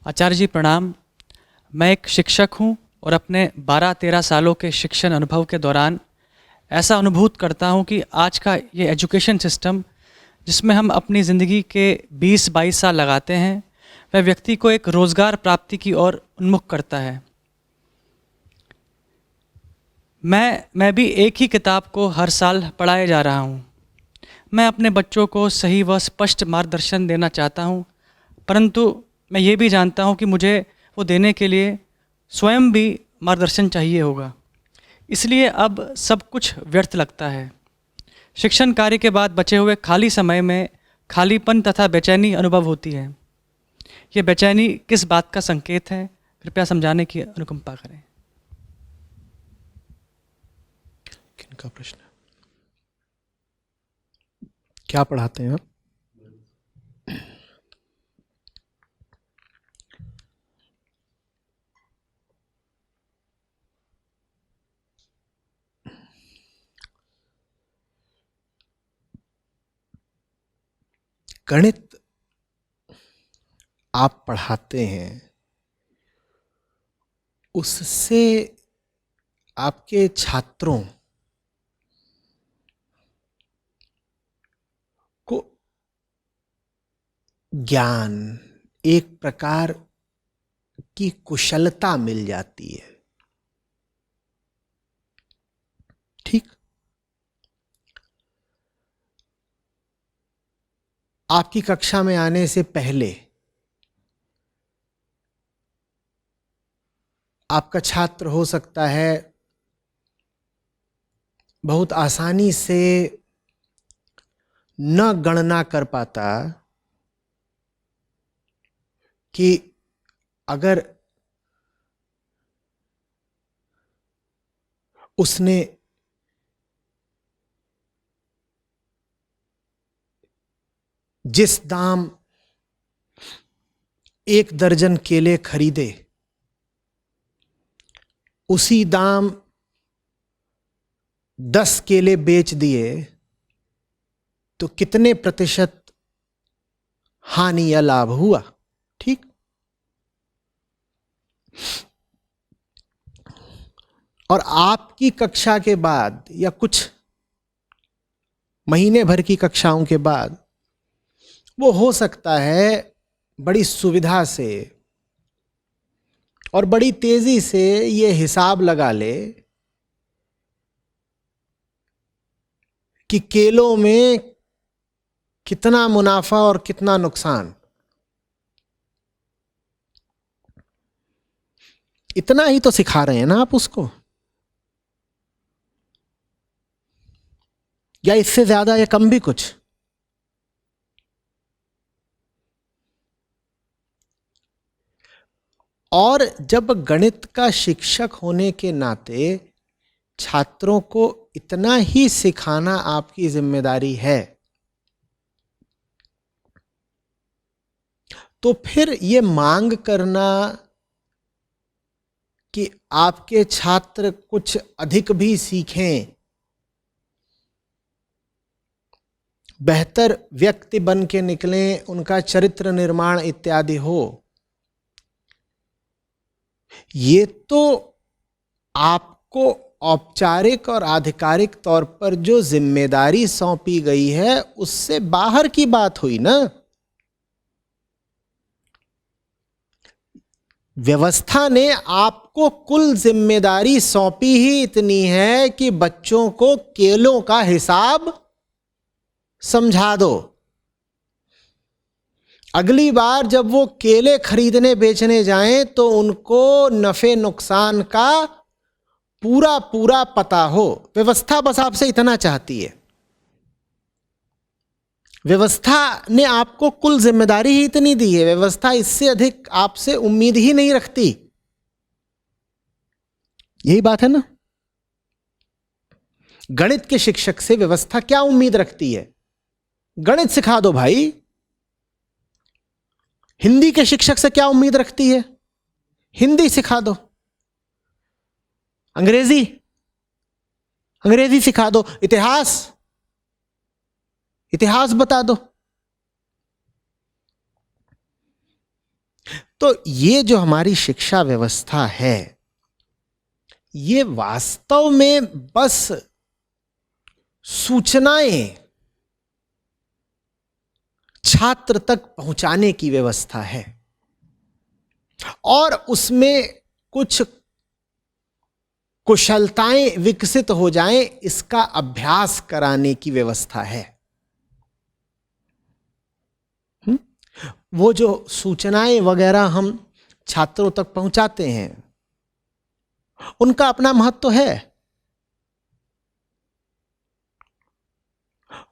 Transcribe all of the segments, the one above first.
आचार्य जी प्रणाम। मैं एक शिक्षक हूँ और अपने 12-13 सालों के शिक्षण अनुभव के दौरान ऐसा अनुभूत करता हूँ कि आज का ये एजुकेशन सिस्टम जिसमें हम अपनी ज़िंदगी के 20-22 साल लगाते हैं, वह व्यक्ति को एक रोज़गार प्राप्ति की ओर उन्मुख करता है। मैं भी एक ही किताब को हर साल पढ़ाए जा रहा हूँ। मैं अपने बच्चों को सही व स्पष्ट मार्गदर्शन देना चाहता हूँ, परंतु मैं ये भी जानता हूँ कि मुझे वो देने के लिए स्वयं भी मार्गदर्शन चाहिए होगा। इसलिए अब सब कुछ व्यर्थ लगता है। शिक्षण कार्य के बाद बचे हुए खाली समय में खालीपन तथा बेचैनी अनुभव होती है। ये बेचैनी किस बात का संकेत है? कृपया समझाने की अनुकंपा करें। किनका प्रश्न है? क्या पढ़ाते हैं आप? गणित आप पढ़ाते हैं, उससे आपके छात्रों को ज्ञान, एक प्रकार की कुशलता मिल जाती है। ठीक? आपकी कक्षा में आने से पहले आपका छात्र हो सकता है बहुत आसानी से न गणना कर पाता कि अगर उसने जिस दाम 1 दर्जन केले खरीदे, उसी दाम 10 केले बेच दिए, तो कितने प्रतिशत हानि या लाभ हुआ। ठीक? और आपकी कक्षा के बाद या कुछ महीने भर की कक्षाओं के बाद वो हो सकता है बड़ी सुविधा से और बड़ी तेजी से ये हिसाब लगा ले कि केलों में कितना मुनाफा और कितना नुकसान। इतना ही तो सिखा रहे हैं ना आप उसको, या इससे ज्यादा या कम भी कुछ? और जब गणित का शिक्षक होने के नाते छात्रों को इतना ही सिखाना आपकी जिम्मेदारी है, तो फिर ये मांग करना कि आपके छात्र कुछ अधिक भी सीखें, बेहतर व्यक्ति बन के निकलें, उनका चरित्र निर्माण इत्यादि हो, ये तो आपको औपचारिक और आधिकारिक तौर पर जो जिम्मेदारी सौंपी गई है उससे बाहर की बात हुई ना। व्यवस्था ने आपको कुल जिम्मेदारी सौंपी ही इतनी है कि बच्चों को केलों का हिसाब समझा दो। अगली बार जब वो केले खरीदने बेचने जाएं तो उनको नफे नुकसान का पूरा पूरा पता हो। व्यवस्था बस आपसे इतना चाहती है। व्यवस्था ने आपको कुल जिम्मेदारी ही इतनी दी है, व्यवस्था इससे अधिक आपसे उम्मीद ही नहीं रखती। यही बात है ना। गणित के शिक्षक से व्यवस्था क्या उम्मीद रखती है? गणित सिखा दो भाई। हिंदी के शिक्षक से क्या उम्मीद रखती है? हिंदी सिखा दो। अंग्रेजी सिखा दो। इतिहास बता दो। तो ये जो हमारी शिक्षा व्यवस्था है, ये वास्तव में बस सूचनाएं छात्र तक पहुंचाने की व्यवस्था है और उसमें कुछ कुशलताएं विकसित हो जाएं, इसका अभ्यास कराने की व्यवस्था है। वो जो सूचनाएं वगैरह हम छात्रों तक पहुंचाते हैं, उनका अपना महत्व तो है।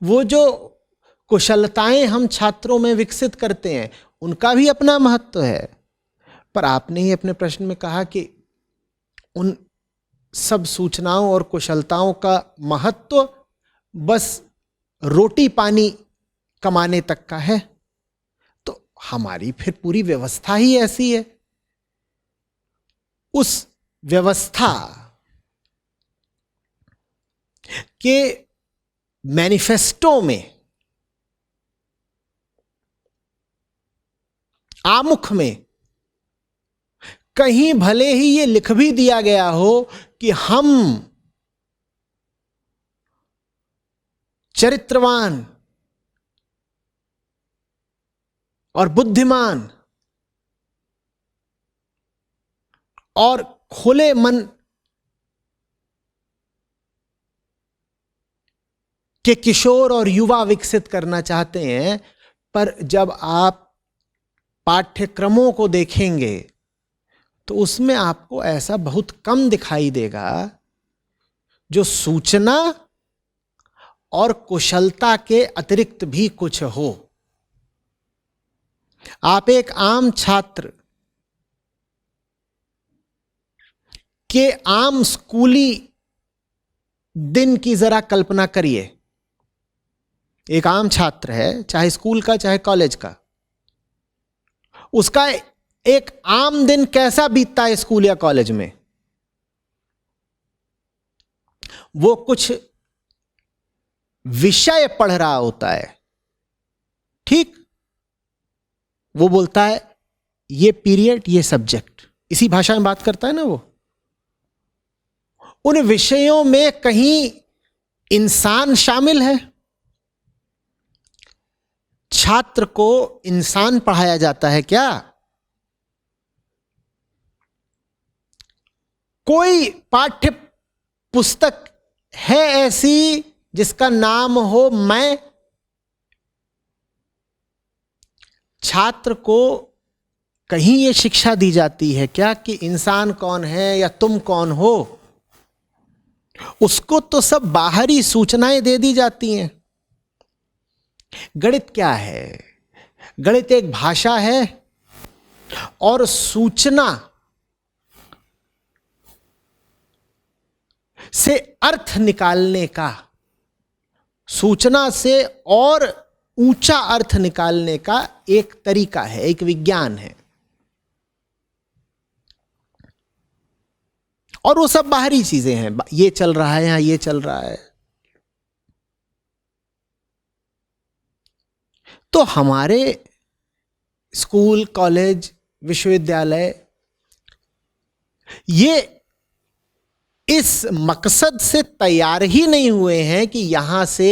वो जो कुशलताएं हम छात्रों में विकसित करते हैं, उनका भी अपना महत्व है। पर आपने ही अपने प्रश्न में कहा कि उन सब सूचनाओं और कुशलताओं का महत्व बस रोटी पानी कमाने तक का है। तो हमारी फिर पूरी व्यवस्था ही ऐसी है। उस व्यवस्था के मैनिफेस्टो में, आमुख में कहीं भले ही ये लिख भी दिया गया हो कि हम चरित्रवान और बुद्धिमान और खुले मन के किशोर और युवा विकसित करना चाहते हैं, पर जब आप पाठ्यक्रमों को देखेंगे तो उसमें आपको ऐसा बहुत कम दिखाई देगा जो सूचना और कुशलता के अतिरिक्त भी कुछ हो। आप एक आम छात्र के आम स्कूली दिन की जरा कल्पना करिए। एक आम छात्र है, चाहे स्कूल का चाहे कॉलेज का, उसका एक आम दिन कैसा बीतता है स्कूल या कॉलेज में? वो कुछ विषय पढ़ रहा होता है, ठीक? वो बोलता है ये पीरियड, ये सब्जेक्ट, इसी भाषा में बात करता है ना वो। उन विषयों में कहीं इंसान शामिल है? छात्र को इंसान पढ़ाया जाता है क्या? कोई पाठ्य पुस्तक है ऐसी जिसका नाम हो मैं? छात्र को कहीं यह शिक्षा दी जाती है क्या कि इंसान कौन है या तुम कौन हो? उसको तो सब बाहरी सूचनाएं दे दी जाती हैं। गणित क्या है? गणित एक भाषा है और सूचना से अर्थ निकालने का, सूचना से और ऊंचा अर्थ निकालने का एक तरीका है, एक विज्ञान है। और वो सब बाहरी चीजें हैं, ये चल रहा है, यहां ये चल रहा है। तो हमारे स्कूल, कॉलेज, विश्वविद्यालय ये इस मकसद से तैयार ही नहीं हुए हैं कि यहां से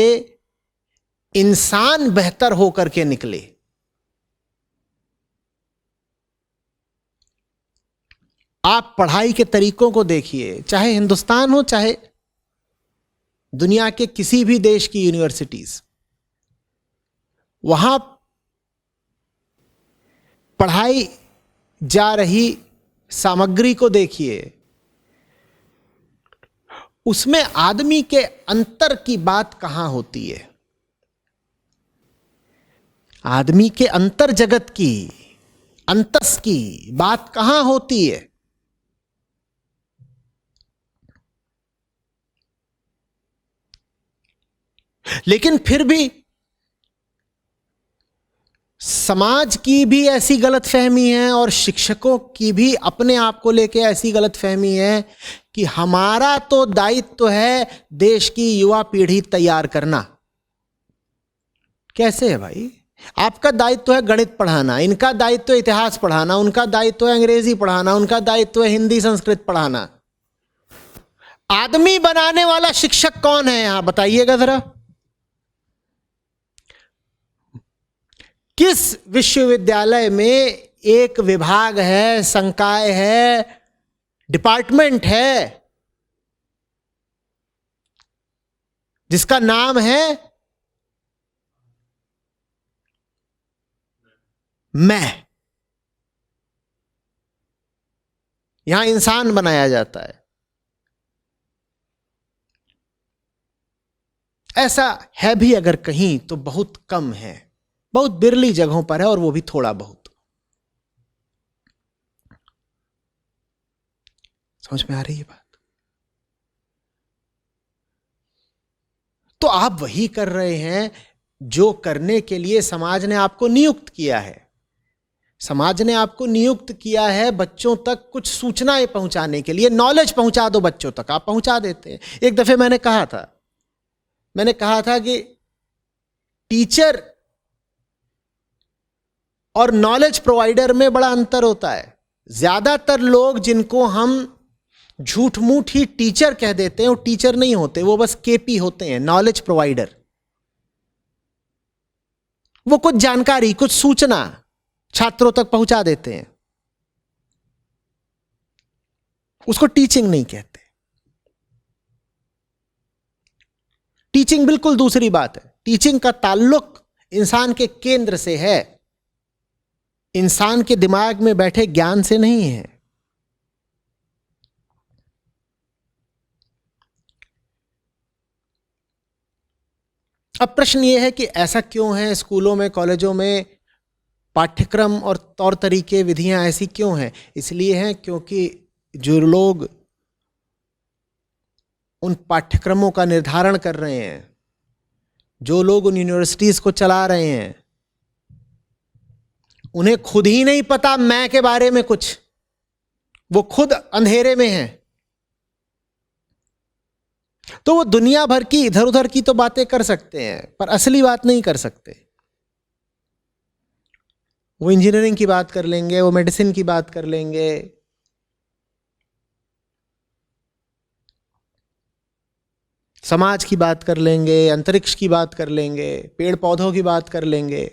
इंसान बेहतर होकर के निकले। आप पढ़ाई के तरीकों को देखिए, चाहे हिंदुस्तान हो चाहे दुनिया के किसी भी देश की यूनिवर्सिटीज, वहां पढ़ाई जा रही सामग्री को देखिए, उसमें आदमी के अंतर की बात कहां होती है? आदमी के अंतर जगत की, अंतस की बात कहां होती है? लेकिन फिर भी समाज की भी ऐसी गलतफहमी है और शिक्षकों की भी अपने आप को लेकर ऐसी गलतफहमी है कि हमारा तो दायित्व है देश की युवा पीढ़ी तैयार करना। कैसे है भाई? आपका दायित्व है गणित पढ़ाना, इनका दायित्व है इतिहास पढ़ाना, उनका दायित्व है अंग्रेजी पढ़ाना, उनका दायित्व है हिंदी संस्कृत पढ़ाना। आदमी बनाने वाला शिक्षक कौन है यहां बताइएगा जरा। किस विश्वविद्यालय में एक विभाग है, संकाय है, डिपार्टमेंट है जिसका नाम है मैं? यहां इंसान बनाया जाता है। ऐसा है भी अगर कहीं तो बहुत कम है, बहुत बिरली जगहों पर है, और वो भी थोड़ा बहुत। समझ में आ रही है बात? तो आप वही कर रहे हैं जो करने के लिए समाज ने आपको नियुक्त किया है। समाज ने आपको नियुक्त किया है बच्चों तक कुछ सूचनाएं पहुंचाने के लिए। नॉलेज पहुंचा दो बच्चों तक, आप पहुंचा देते हैं। एक दफे मैंने कहा था कि टीचर और नॉलेज प्रोवाइडर में बड़ा अंतर होता है। ज्यादातर लोग जिनको हम झूठ मूठ ही टीचर कह देते हैं वो टीचर नहीं होते, वो बस केपी होते हैं, नॉलेज प्रोवाइडर। वो कुछ जानकारी, कुछ सूचना छात्रों तक पहुंचा देते हैं, उसको टीचिंग नहीं कहते। टीचिंग बिल्कुल दूसरी बात है। टीचिंग का ताल्लुक इंसान के केंद्र से है, इंसान के दिमाग में बैठे ज्ञान से नहीं है। अब प्रश्न यह है कि ऐसा क्यों है स्कूलों में, कॉलेजों में पाठ्यक्रम और तौर तरीके, विधियां ऐसी क्यों हैं? इसलिए हैं क्योंकि जो लोग उन पाठ्यक्रमों का निर्धारण कर रहे हैं, जो लोग उन यूनिवर्सिटीज को चला रहे हैं, उन्हें खुद ही नहीं पता मैं के बारे में कुछ। वो खुद अंधेरे में हैं। तो वो दुनिया भर की इधर उधर की तो बातें कर सकते हैं, पर असली बात नहीं कर सकते। वो इंजीनियरिंग की बात कर लेंगे, वो मेडिसिन की बात कर लेंगे, समाज की बात कर लेंगे, अंतरिक्ष की बात कर लेंगे, पेड़ पौधों की बात कर लेंगे,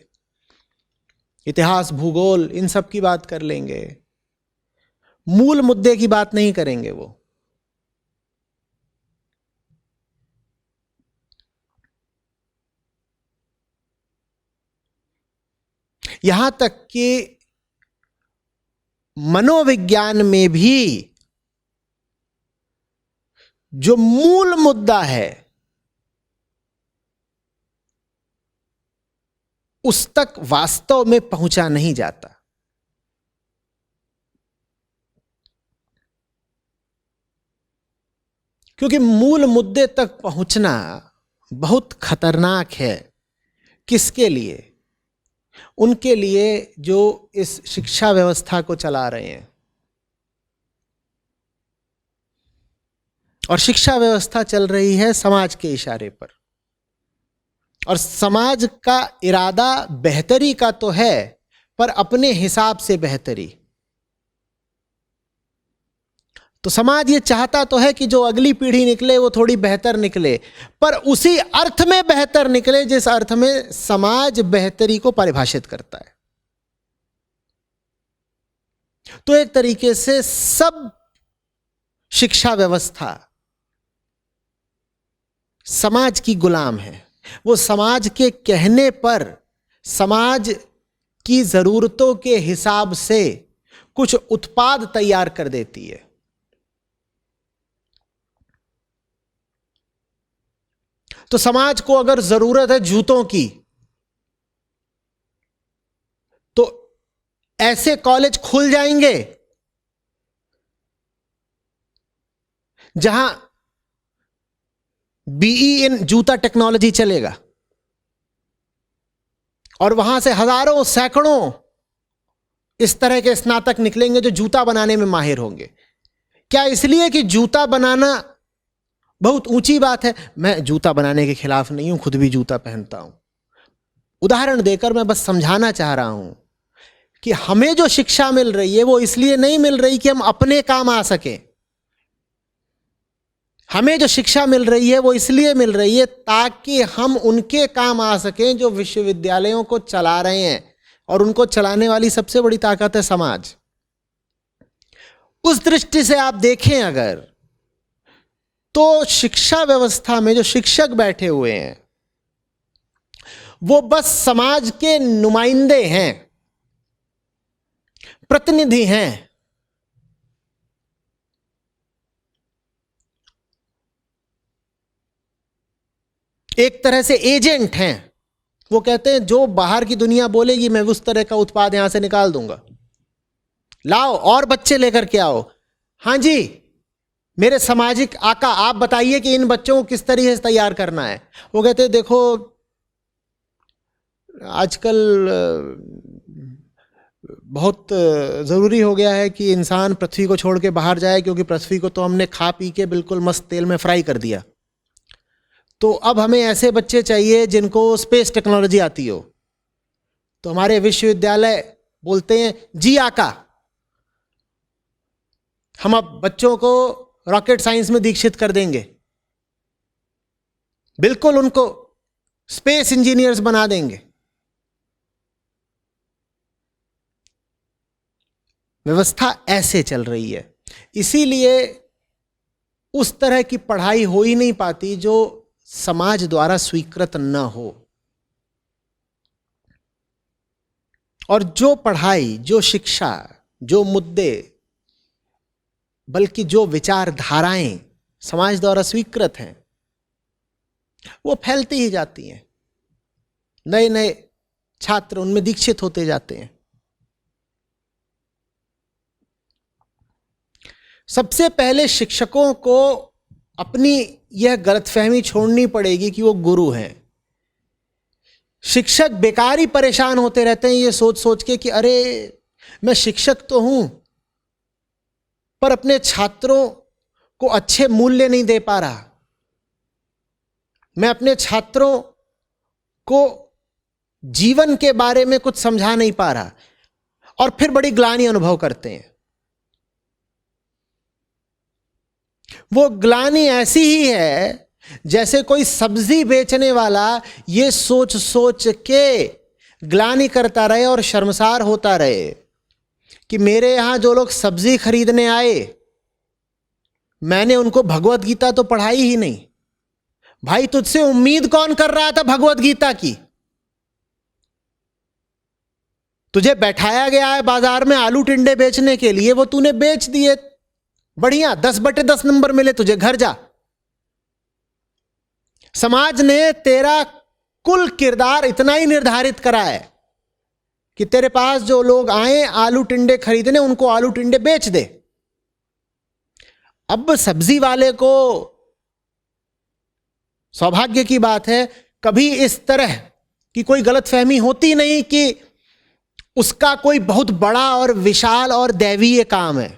इतिहास, भूगोल, इन सब की बात कर लेंगे। मूल मुद्दे की बात नहीं करेंगे वो। यहां तक कि मनोविज्ञान में भी जो मूल मुद्दा है उस तक वास्तव में पहुंचा नहीं जाता। क्योंकि मूल मुद्दे तक पहुंचना बहुत खतरनाक है। किसके लिए? उनके लिए जो इस शिक्षा व्यवस्था को चला रहे हैं। और शिक्षा व्यवस्था चल रही है समाज के इशारे पर, और समाज का इरादा बेहतरी का तो है, पर अपने हिसाब से बेहतरी। तो समाज ये चाहता तो है कि जो अगली पीढ़ी निकले वो थोड़ी बेहतर निकले, पर उसी अर्थ में बेहतर निकले जिस अर्थ में समाज बेहतरी को परिभाषित करता है। तो एक तरीके से सब शिक्षा व्यवस्था समाज की गुलाम है। वो समाज के कहने पर समाज की जरूरतों के हिसाब से कुछ उत्पाद तैयार कर देती है। तो समाज को अगर जरूरत है जूतों की, तो ऐसे कॉलेज खुल जाएंगे जहां बीई इन जूता टेक्नोलॉजी चलेगा, और वहां से हजारों सैकड़ों इस तरह के स्नातक निकलेंगे जो जूता बनाने में माहिर होंगे। क्या इसलिए कि जूता बनाना बहुत ऊंची बात है? मैं जूता बनाने के खिलाफ नहीं हूं, खुद भी जूता पहनता हूं, उदाहरण देकर मैं बस समझाना चाह रहा हूं कि हमें जो शिक्षा मिल रही है वो इसलिए नहीं मिल रही कि हम अपने काम आ सकें। हमें जो शिक्षा मिल रही है वो इसलिए मिल रही है ताकि हम उनके काम आ सकें जो विश्वविद्यालयों को चला रहे हैं, और उनको चलाने वाली सबसे बड़ी ताकत है समाज। उस दृष्टि से आप देखें अगर, तो शिक्षा व्यवस्था में जो शिक्षक बैठे हुए हैं वो बस समाज के नुमाइंदे हैं, प्रतिनिधि हैं। एक तरह से एजेंट हैं। वो कहते हैं जो बाहर की दुनिया बोलेगी मैं उस तरह का उत्पाद यहां से निकाल दूंगा, लाओ और बच्चे लेकर के आओ। हां जी, मेरे सामाजिक आका आप बताइए कि इन बच्चों को किस तरीके से तैयार करना है। वो कहते हैं देखो आजकल बहुत ज़रूरी हो गया है कि इंसान पृथ्वी को छोड़ के बाहर जाए, क्योंकि पृथ्वी को तो हमने खा पी के बिल्कुल मस्त तेल में फ्राई कर दिया। तो अब हमें ऐसे बच्चे चाहिए जिनको स्पेस टेक्नोलॉजी आती हो। तो हमारे विश्वविद्यालय बोलते हैं जी आका, हम अब बच्चों को रॉकेट साइंस में दीक्षित कर देंगे, बिल्कुल उनको स्पेस इंजीनियर्स बना देंगे। व्यवस्था ऐसे चल रही है, इसीलिए उस तरह की पढ़ाई हो ही नहीं पाती जो समाज द्वारा स्वीकृत न हो। और जो पढ़ाई, जो शिक्षा, जो मुद्दे, बल्कि जो विचारधाराएं समाज द्वारा स्वीकृत हैं वो फैलती ही जाती हैं। नए नए छात्र उनमें दीक्षित होते जाते हैं। सबसे पहले शिक्षकों को अपनी यह गलतफहमी छोड़नी पड़ेगी कि वो गुरु हैं। शिक्षक बेकार ही परेशान होते रहते हैं ये सोच सोच के कि अरे मैं शिक्षक तो हूं पर अपने छात्रों को अच्छे मूल्य नहीं दे पा रहा, मैं अपने छात्रों को जीवन के बारे में कुछ समझा नहीं पा रहा, और फिर बड़ी ग्लानि अनुभव करते हैं। वो ग्लानि ऐसी ही है जैसे कोई सब्जी बेचने वाला ये सोच सोच के ग्लानि करता रहे और शर्मसार होता रहे कि मेरे यहां जो लोग सब्जी खरीदने आए मैंने उनको भगवत गीता तो पढ़ाई ही नहीं। भाई तुझसे उम्मीद कौन कर रहा था भगवत गीता की? तुझे बैठाया गया है बाजार में आलू टिंडे बेचने के लिए, वो तूने बेच दिए, बढ़िया 10/10 नंबर मिले तुझे, घर जा। समाज ने तेरा कुल किरदार इतना ही निर्धारित करा है कि तेरे पास जो लोग आए आलू टिंडे खरीदने उनको आलू टिंडे बेच दे। अब सब्जी वाले को सौभाग्य की बात है कभी इस तरह की कोई गलतफहमी होती नहीं कि उसका कोई बहुत बड़ा और विशाल और दैवीय काम है।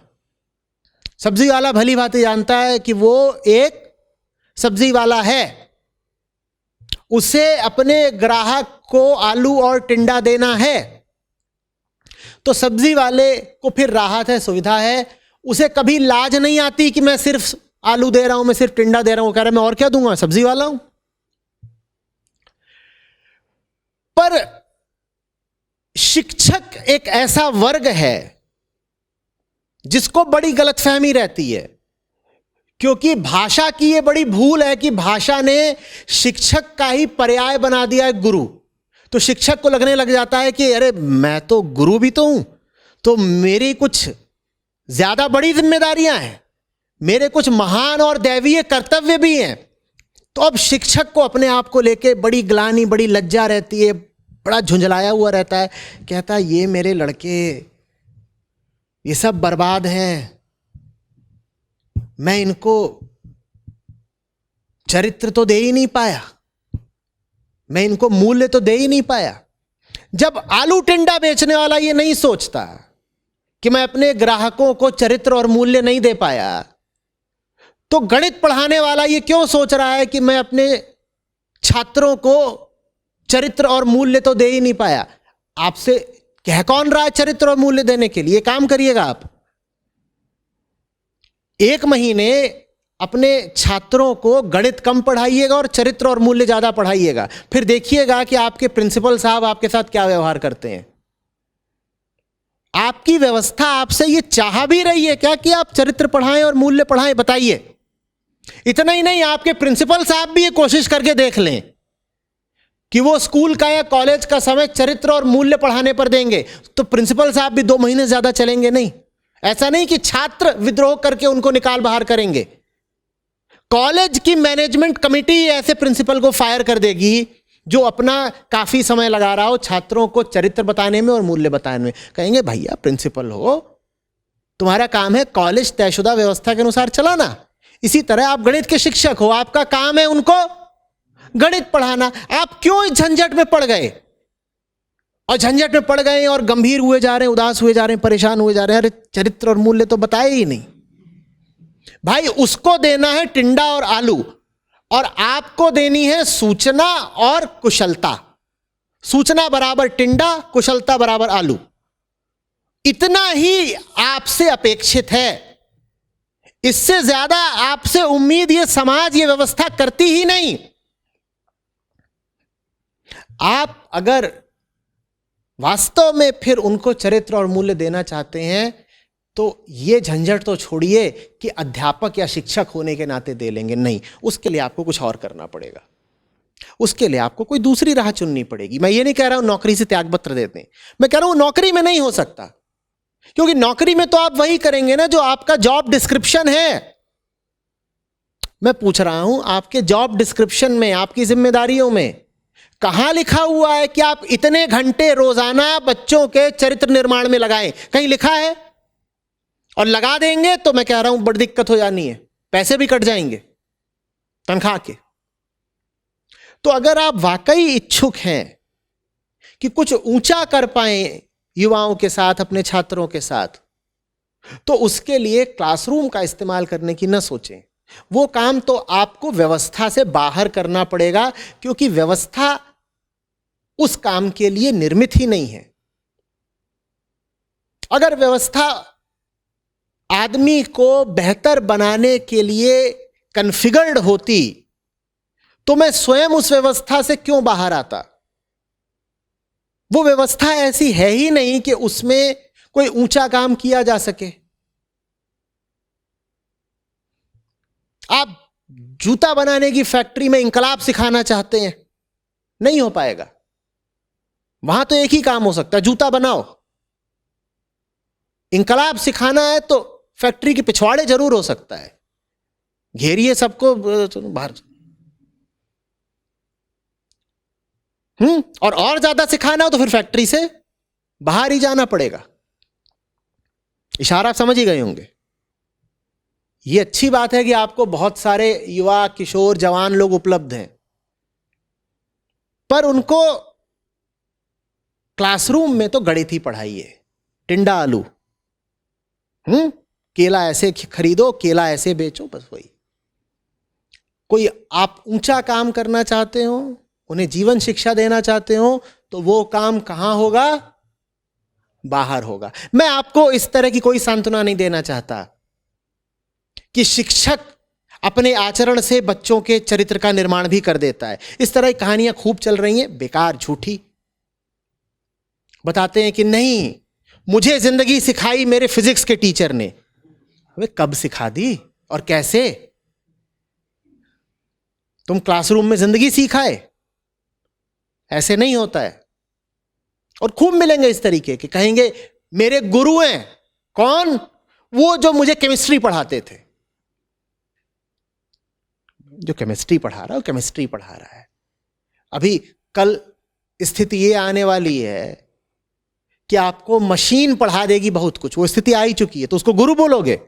सब्जी वाला भली भांति जानता है कि वो एक सब्जी वाला है, उसे अपने ग्राहक को आलू और टिंडा देना है। तो सब्जी वाले को फिर राहत है, सुविधा है, उसे कभी लाज नहीं आती कि मैं सिर्फ आलू दे रहा हूं, मैं सिर्फ टिंडा दे रहा हूं। वो कह रहा है मैं और क्या दूंगा, सब्जी वाला हूं। पर शिक्षक एक ऐसा वर्ग है जिसको बड़ी गलतफहमी रहती है, क्योंकि भाषा की ये बड़ी भूल है कि भाषा ने शिक्षक का ही पर्याय बना दिया है गुरु। तो शिक्षक को लगने लग जाता है कि अरे मैं तो गुरु भी तो हूं, तो मेरी कुछ ज्यादा बड़ी जिम्मेदारियां हैं, मेरे कुछ महान और दैवीय कर्तव्य भी हैं। तो अब शिक्षक को अपने आप को लेके बड़ी ग्लानि, बड़ी लज्जा रहती है, बड़ा झुंझलाया हुआ रहता है। कहता है ये मेरे लड़के ये सब बर्बाद हैं, मैं इनको चरित्र तो दे ही नहीं पाया, मैं इनको मूल्य तो दे ही नहीं पाया। जब आलू टिंडा बेचने वाला ये नहीं सोचता कि मैं अपने ग्राहकों को चरित्र और मूल्य नहीं दे पाया, तो गणित पढ़ाने वाला ये क्यों सोच रहा है कि मैं अपने छात्रों को चरित्र और मूल्य तो दे ही नहीं पाया। आपसे कह कौन रहा है चरित्र और मूल्य देने के लिए? काम करिएगा आप, 1 महीने अपने छात्रों को गणित कम पढ़ाइएगा और चरित्र और मूल्य ज्यादा पढ़ाइएगा, फिर देखिएगा कि आपके प्रिंसिपल साहब आपके साथ क्या व्यवहार करते हैं। आपकी व्यवस्था आपसे ये चाह भी रही है क्या कि आप चरित्र पढ़ाएं और मूल्य पढ़ाएं? बताइए। इतना ही नहीं, आपके प्रिंसिपल साहब भी ये कोशिश करके देख लें कि वो स्कूल का या कॉलेज का समय चरित्र और मूल्य पढ़ाने पर देंगे, तो प्रिंसिपल साहब भी 2 महीने ज्यादा चलेंगे नहीं। ऐसा नहीं कि छात्र विद्रोह करके उनको निकाल बाहर करेंगे, कॉलेज की मैनेजमेंट कमेटी ऐसे प्रिंसिपल को फायर कर देगी जो अपना काफी समय लगा रहा हो छात्रों को चरित्र बताने में और मूल्य बताने में। कहेंगे भैया प्रिंसिपल हो, तुम्हारा काम है कॉलेज तयशुदा व्यवस्था के अनुसार चलाना। इसी तरह आप गणित के शिक्षक हो, आपका काम है उनको गणित पढ़ाना। आप क्यों इस झंझट में पड़ गए? और झंझट में पड़ गए और गंभीर हुए जा रहे हैं, उदास हुए जा रहे हैं, परेशान हुए जा रहे हैं। अरे चरित्र और मूल्य तो बताए ही नहीं। भाई उसको देना है टिंडा और आलू, और आपको देनी है सूचना और कुशलता। सूचना बराबर टिंडा, कुशलता बराबर आलू। इतना ही आपसे अपेक्षित है। इससे ज्यादा आपसे उम्मीद ये समाज, ये व्यवस्था करती ही नहीं। आप अगर वास्तव में फिर उनको चरित्र और मूल्य देना चाहते हैं तो ये झंझट तो छोड़िए कि अध्यापक या शिक्षक होने के नाते दे लेंगे, नहीं। उसके लिए आपको कुछ और करना पड़ेगा, उसके लिए आपको कोई दूसरी राह चुननी पड़ेगी। मैं ये नहीं कह रहा हूं नौकरी से त्यागपत्र देते हैं, मैं कह रहा हूं नौकरी में नहीं हो सकता, क्योंकि नौकरी में तो आप वही करेंगे ना जो आपका जॉब डिस्क्रिप्शन है। मैं पूछ रहा हूं आपके जॉब डिस्क्रिप्शन में, आपकी जिम्मेदारियों में कहां लिखा हुआ है कि आप इतने घंटे रोजाना बच्चों के चरित्र निर्माण में लगाएं? कहीं लिखा है? और लगा देंगे तो मैं कह रहा हूं बड़ी दिक्कत हो जानी है, पैसे भी कट जाएंगे तनख्वाह के। तो अगर आप वाकई इच्छुक हैं कि कुछ ऊंचा कर पाए युवाओं के साथ, अपने छात्रों के साथ, तो उसके लिए क्लासरूम का इस्तेमाल करने की न सोचें। वो काम तो आपको व्यवस्था से बाहर करना पड़ेगा, क्योंकि व्यवस्था उस काम के लिए निर्मित ही नहीं है। अगर व्यवस्था आदमी को बेहतर बनाने के लिए कॉन्फ़िगर्ड होती तो मैं स्वयं उस व्यवस्था से क्यों बाहर आता? वो व्यवस्था ऐसी है ही नहीं कि उसमें कोई ऊंचा काम किया जा सके। आप जूता बनाने की फैक्ट्री में इंकलाब सिखाना चाहते हैं, नहीं हो पाएगा। वहां तो एक ही काम हो सकता है, जूता बनाओ। इंकलाब सिखाना है तो फैक्ट्री के पिछवाड़े जरूर हो सकता है, घेरिए सबको बाहर। और ज्यादा सिखाना हो तो फिर फैक्ट्री से बाहर ही जाना पड़ेगा। इशारा आप समझ ही गए होंगे। ये अच्छी बात है कि आपको बहुत सारे युवा, किशोर, जवान लोग उपलब्ध हैं, पर उनको क्लासरूम में तो गणित ही पढ़ाइए, टिंडा आलू। केला ऐसे खरीदो, केला ऐसे बेचो, बस वही। कोई आप ऊंचा काम करना चाहते हो, उन्हें जीवन शिक्षा देना चाहते हो, तो वो काम कहां होगा? बाहर होगा। मैं आपको इस तरह की कोई सांत्वना नहीं देना चाहता कि शिक्षक अपने आचरण से बच्चों के चरित्र का निर्माण भी कर देता है। इस तरह की कहानियां खूब चल रही हैं, बेकार, झूठी। बताते हैं कि नहीं, मुझे जिंदगी सिखाई मेरे फिजिक्स के टीचर ने। वे कब सिखा दी और कैसे? तुम क्लासरूम में जिंदगी सिखाए? ऐसे नहीं होता है। और खूब मिलेंगे इस तरीके के, कहेंगे मेरे गुरु हैं। कौन? वो जो मुझे केमिस्ट्री पढ़ाते थे। जो केमिस्ट्री पढ़ा रहा है, केमिस्ट्री पढ़ा रहा है। अभी कल स्थिति ये आने वाली है कि आपको मशीन पढ़ा देगी बहुत कुछ। वो स्थिति आ ही चुकी है, तो उसको गुरु बोलोगे?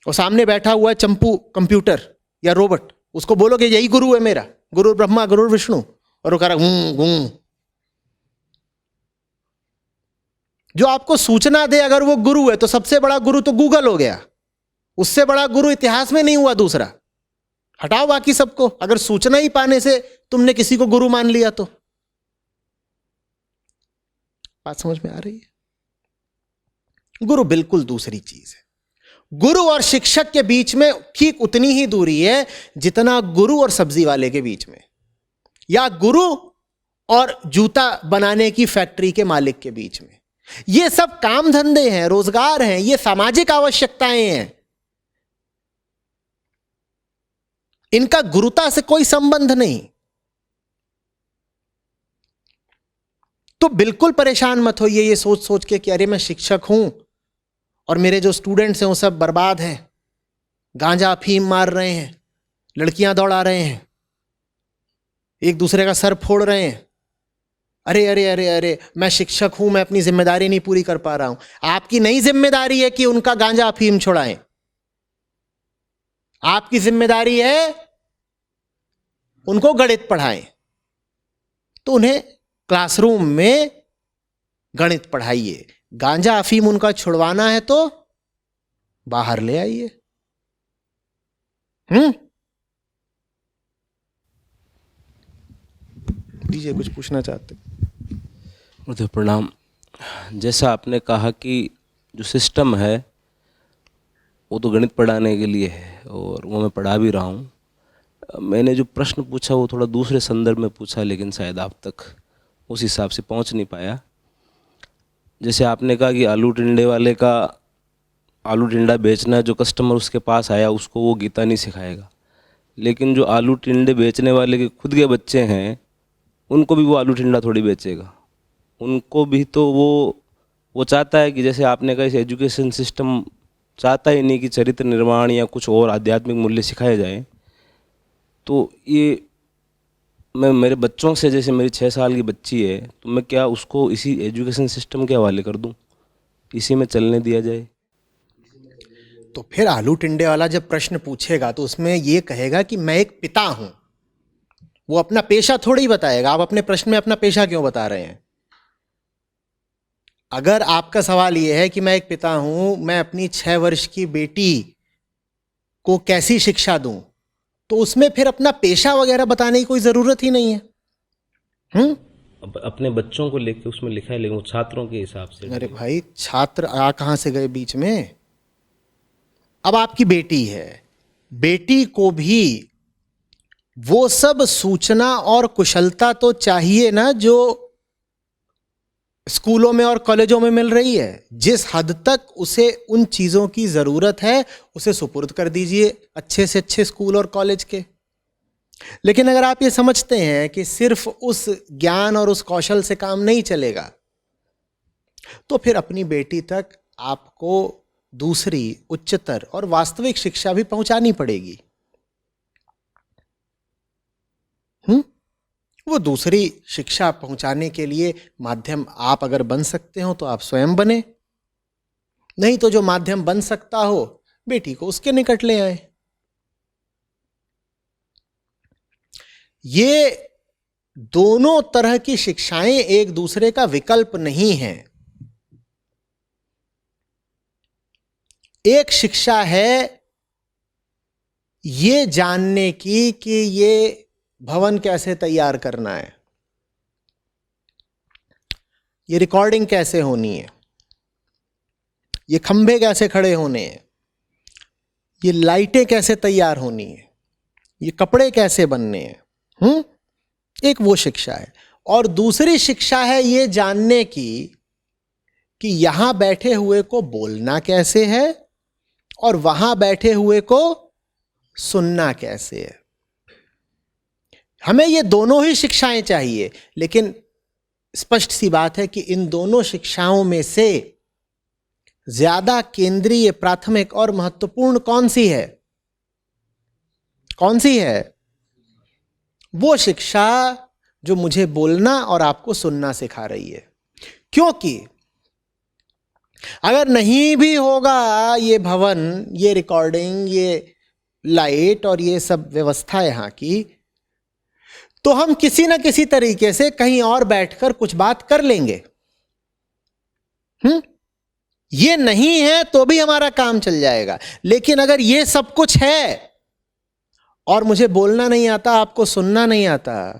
और सामने बैठा हुआ है चंपू कंप्यूटर या रोबोट, उसको बोलोगे यही गुरु है मेरा, गुरु ब्रह्मा गुरु विष्णु, और वो कह रहा गूं। जो आपको सूचना दे अगर वो गुरु है, तो सबसे बड़ा गुरु तो गूगल हो गया। उससे बड़ा गुरु इतिहास में नहीं हुआ दूसरा। हटाओ बाकी सबको। अगर सूचना ही पाने से तुमने किसी को गुरु मान लिया तो। बात समझ में आ रही है? गुरु बिल्कुल दूसरी चीज है। गुरु और शिक्षक के बीच में ठीक उतनी ही दूरी है जितना गुरु और सब्जी वाले के बीच में, या गुरु और जूता बनाने की फैक्ट्री के मालिक के बीच में। ये सब काम धंधे हैं, रोजगार हैं, ये सामाजिक आवश्यकताएं हैं, इनका गुरुता से कोई संबंध नहीं। तो बिल्कुल परेशान मत होइए ये सोच सोच के कि अरे मैं शिक्षक हूं और मेरे जो स्टूडेंट्स हैं वो सब बर्बाद हैं, गांजा अफीम मार रहे हैं, लड़कियां दौड़ा रहे हैं, एक दूसरे का सर फोड़ रहे हैं। अरे अरे अरे अरे मैं शिक्षक हूं, मैं अपनी जिम्मेदारी नहीं पूरी कर पा रहा हूं। आपकी नई जिम्मेदारी है कि उनका गांजा अफीम छुड़ाएं। आपकी जिम्मेदारी है उनको गणित पढ़ाएं, तो उन्हें क्लासरूम में गणित पढ़ाइए। गांजा अफीम उनका छुड़वाना है तो बाहर ले आइए। दीजिए, कुछ पूछना चाहते? मुझे प्रणाम। जैसा आपने कहा कि जो सिस्टम है वो तो गणित पढ़ाने के लिए है और वो मैं पढ़ा भी रहा हूँ। मैंने जो प्रश्न पूछा वो थोड़ा दूसरे संदर्भ में पूछा, लेकिन शायद आप तक उस हिसाब से पहुँच नहीं पाया। जैसे आपने कहा कि आलू टिंडे वाले का आलू टिंडा बेचना, जो कस्टमर उसके पास आया उसको वो गीता नहीं सिखाएगा, लेकिन जो आलू टिंडे बेचने वाले के खुद के बच्चे हैं उनको भी वो आलू टिंडा थोड़ी बेचेगा। उनको भी तो वो चाहता है कि जैसे आपने कहा, इस एजुकेशन सिस्टम चाहता ही नहीं कि चरित्र निर्माण या कुछ और आध्यात्मिक मूल्य सिखाए जाए। तो ये मैं मेरे बच्चों से, जैसे मेरी 6 साल की बच्ची है, तो मैं क्या उसको इसी एजुकेशन सिस्टम के हवाले कर दूं, इसी में चलने दिया जाए? तो फिर आलू टिंडे वाला जब प्रश्न पूछेगा तो उसमें ये कहेगा कि मैं एक पिता हूं। वो अपना पेशा थोड़ी ही बताएगा। आप अपने प्रश्न में अपना पेशा क्यों बता रहे हैं? अगर आपका सवाल यह है कि मैं एक पिता हूं, मैं अपनी 6 वर्ष की बेटी को कैसी शिक्षा दूं, तो उसमें फिर अपना पेशा वगैरह बताने की कोई जरूरत ही नहीं है। अपने बच्चों को लेके उसमें लिखा है, लेकिन वो छात्रों के हिसाब से। अरे भाई, छात्र आ कहां से गए बीच में? अब आपकी बेटी है, बेटी को भी वो सब सूचना और कुशलता तो चाहिए ना जो स्कूलों में और कॉलेजों में मिल रही है। जिस हद तक उसे उन चीजों की जरूरत है उसे सुपुर्द कर दीजिए अच्छे से अच्छे स्कूल और कॉलेज के। लेकिन अगर आप ये समझते हैं कि सिर्फ उस ज्ञान और उस कौशल से काम नहीं चलेगा, तो फिर अपनी बेटी तक आपको दूसरी उच्चतर और वास्तविक शिक्षा भी पहुंचानी पड़ेगी। वो दूसरी शिक्षा पहुंचाने के लिए माध्यम आप अगर बन सकते हो तो आप स्वयं बने, नहीं तो जो माध्यम बन सकता हो बेटी को उसके निकट ले आए। ये दोनों तरह की शिक्षाएं एक दूसरे का विकल्प नहीं है। एक शिक्षा है ये जानने की कि ये भवन कैसे तैयार करना है, ये रिकॉर्डिंग कैसे होनी है, ये खंभे कैसे खड़े होने हैं, ये लाइटें कैसे तैयार होनी है, ये कपड़े कैसे बनने हैं। एक वो शिक्षा है। और दूसरी शिक्षा है ये जानने की कि यहां बैठे हुए को बोलना कैसे है और वहां बैठे हुए को सुनना कैसे है। हमें ये दोनों ही शिक्षाएं चाहिए, लेकिन स्पष्ट सी बात है कि इन दोनों शिक्षाओं में से ज्यादा केंद्रीय, प्राथमिक और महत्वपूर्ण कौन सी है? कौन सी है? वो शिक्षा जो मुझे बोलना और आपको सुनना सिखा रही है। क्योंकि अगर नहीं भी होगा ये भवन, ये रिकॉर्डिंग, ये लाइट और ये सब व्यवस्था यहां की, तो हम किसी ना किसी तरीके से कहीं और बैठकर कुछ बात कर लेंगे। ये नहीं है तो भी हमारा काम चल जाएगा। लेकिन अगर ये सब कुछ है और मुझे बोलना नहीं आता, आपको सुनना नहीं आता,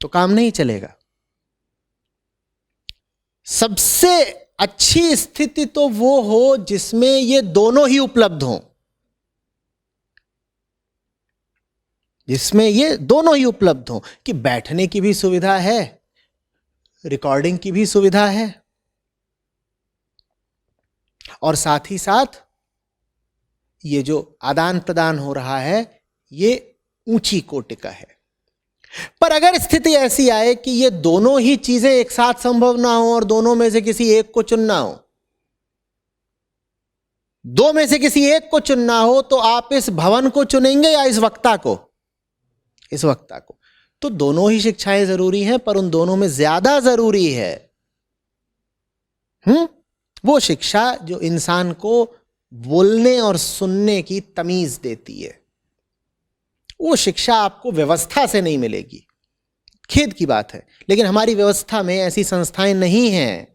तो काम नहीं चलेगा। सबसे अच्छी स्थिति तो वो हो जिसमें ये दोनों ही उपलब्ध हों, जिसमें ये दोनों ही उपलब्ध हों कि बैठने की भी सुविधा है, रिकॉर्डिंग की भी सुविधा है, और साथ ही साथ ये जो आदान प्रदान हो रहा है ये ऊंची कोटि का है। पर अगर स्थिति ऐसी आए कि ये दोनों ही चीजें एक साथ संभव ना हो और दोनों में से किसी एक को चुनना हो, दो में से किसी एक को चुनना हो, तो आप इस भवन को चुनेंगे या इस वक्ता को? इस वक्ता को। तो दोनों ही शिक्षाएं जरूरी हैं, पर उन दोनों में ज्यादा जरूरी है वो शिक्षा जो इंसान को बोलने और सुनने की तमीज देती है। वो शिक्षा आपको व्यवस्था से नहीं मिलेगी, खेद की बात है, लेकिन हमारी व्यवस्था में ऐसी संस्थाएं नहीं हैं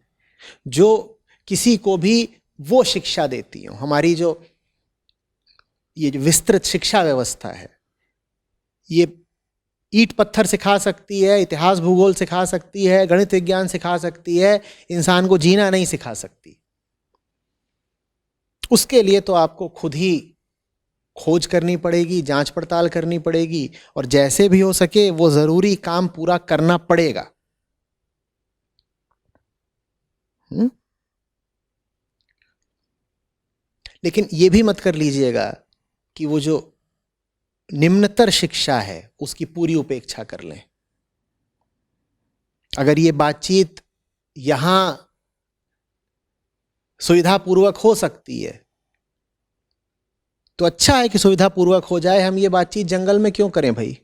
जो किसी को भी वो शिक्षा देती हो। हमारी जो ये जो विस्तृत शिक्षा व्यवस्था है, ये ईंट पत्थर सिखा सकती है, इतिहास भूगोल सिखा सकती है, गणित विज्ञान सिखा सकती है, इंसान को जीना नहीं सिखा सकती। उसके लिए तो आपको खुद ही खोज करनी पड़ेगी, जांच पड़ताल करनी पड़ेगी, और जैसे भी हो सके वो जरूरी काम पूरा करना पड़ेगा। लेकिन ये भी मत कर लीजिएगा कि वो जो निम्नतर शिक्षा है उसकी पूरी उपेक्षा कर लें। अगर ये बातचीत यहां सुविधापूर्वक हो सकती है तो अच्छा है कि सुविधापूर्वक हो जाए। हम ये बातचीत जंगल में क्यों करें भाई?